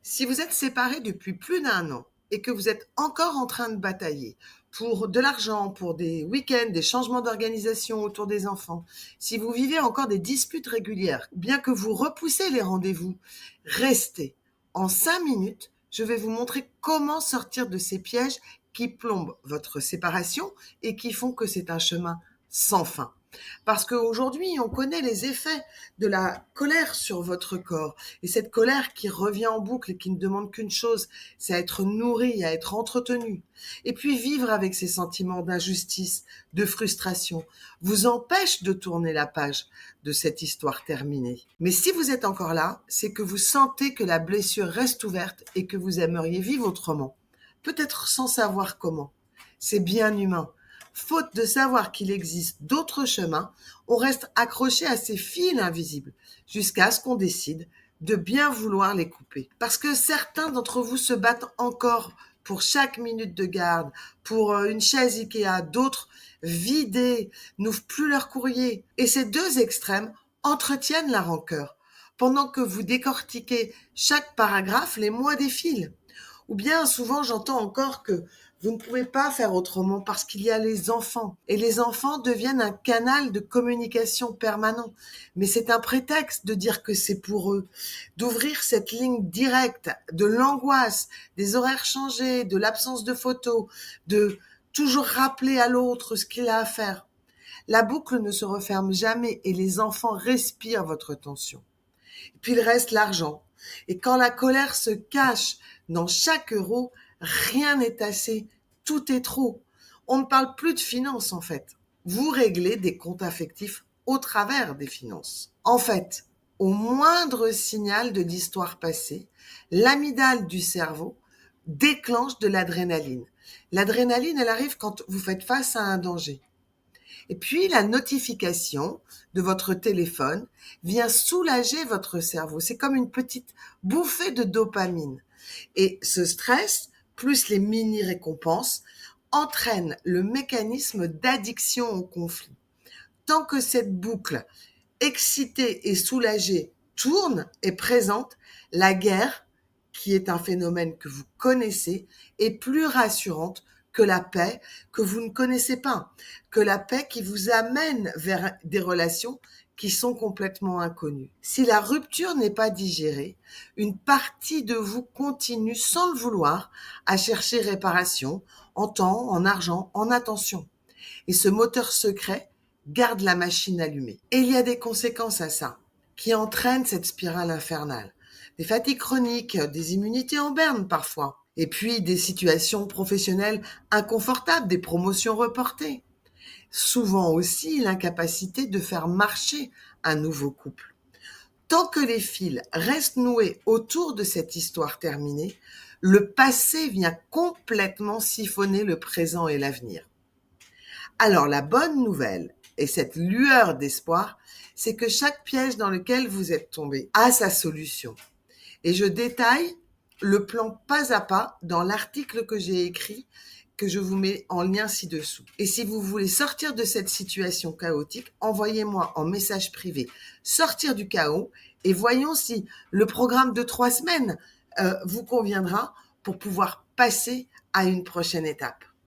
Si vous êtes séparés depuis plus d'1 an et que vous êtes encore en train de batailler pour de l'argent, pour des week-ends, des changements d'organisation autour des enfants, si vous vivez encore des disputes régulières, bien que vous repoussez les rendez-vous, restez. En 5 minutes, je vais vous montrer comment sortir de ces pièges qui plombent votre séparation et qui font que c'est un chemin sans fin. Parce qu'aujourd'hui, on connaît les effets de la colère sur votre corps. Et cette colère qui revient en boucle et qui ne demande qu'une chose, c'est à être nourrie, à être entretenue. Et puis vivre avec ces sentiments d'injustice, de frustration, vous empêche de tourner la page de cette histoire terminée. Mais si vous êtes encore là, c'est que vous sentez que la blessure reste ouverte et que vous aimeriez vivre autrement. Peut-être sans savoir comment. C'est bien humain. Faute de savoir qu'il existe d'autres chemins, on reste accroché à ces fils invisibles jusqu'à ce qu'on décide de bien vouloir les couper. Parce que certains d'entre vous se battent encore pour chaque minute de garde, pour une chaise Ikea, d'autres vidés, n'ouvrent plus leur courrier. Et ces deux extrêmes entretiennent la rancœur. Pendant que vous décortiquez chaque paragraphe, les mois défilent. Ou bien souvent j'entends encore que vous ne pouvez pas faire autrement parce qu'il y a les enfants. Et les enfants deviennent un canal de communication permanent. Mais c'est un prétexte de dire que c'est pour eux. D'ouvrir cette ligne directe de l'angoisse, des horaires changés, de l'absence de photos, de toujours rappeler à l'autre ce qu'il a à faire. La boucle ne se referme jamais et les enfants respirent votre tension. Et puis il reste l'argent. Et quand la colère se cache dans chaque euro, rien n'est assez, tout est trop. On ne parle plus de finances en fait. Vous réglez des comptes affectifs au travers des finances. En fait, au moindre signal de l'histoire passée, l'amygdale du cerveau déclenche de l'adrénaline. L'adrénaline, elle arrive quand vous faites face à un danger. Et puis, la notification de votre téléphone vient soulager votre cerveau. C'est comme une petite bouffée de dopamine. Et ce stress, plus les mini-récompenses, entraînent le mécanisme d'addiction au conflit. Tant que cette boucle excitée et soulagée tourne et présente, la guerre, qui est un phénomène que vous connaissez, est plus rassurante que la paix que vous ne connaissez pas, que la paix qui vous amène vers des relations qui sont complètement inconnues. Si la rupture n'est pas digérée, une partie de vous continue sans le vouloir à chercher réparation en temps, en argent, en attention. Et ce moteur secret garde la machine allumée. Et il y a des conséquences à ça qui entraînent cette spirale infernale. Des fatigues chroniques, des immunités en berne parfois, et puis des situations professionnelles inconfortables, des promotions reportées. Souvent aussi l'incapacité de faire marcher un nouveau couple. Tant que les fils restent noués autour de cette histoire terminée, le passé vient complètement siphonner le présent et l'avenir. Alors la bonne nouvelle, et cette lueur d'espoir, c'est que chaque piège dans lequel vous êtes tombé a sa solution. Et je détaille le plan pas à pas dans l'article que j'ai écrit, que je vous mets en lien ci-dessous. Et si vous voulez sortir de cette situation chaotique, envoyez-moi en message privé sortir du chaos et voyons si le programme de 3 semaines vous conviendra pour pouvoir passer à une prochaine étape.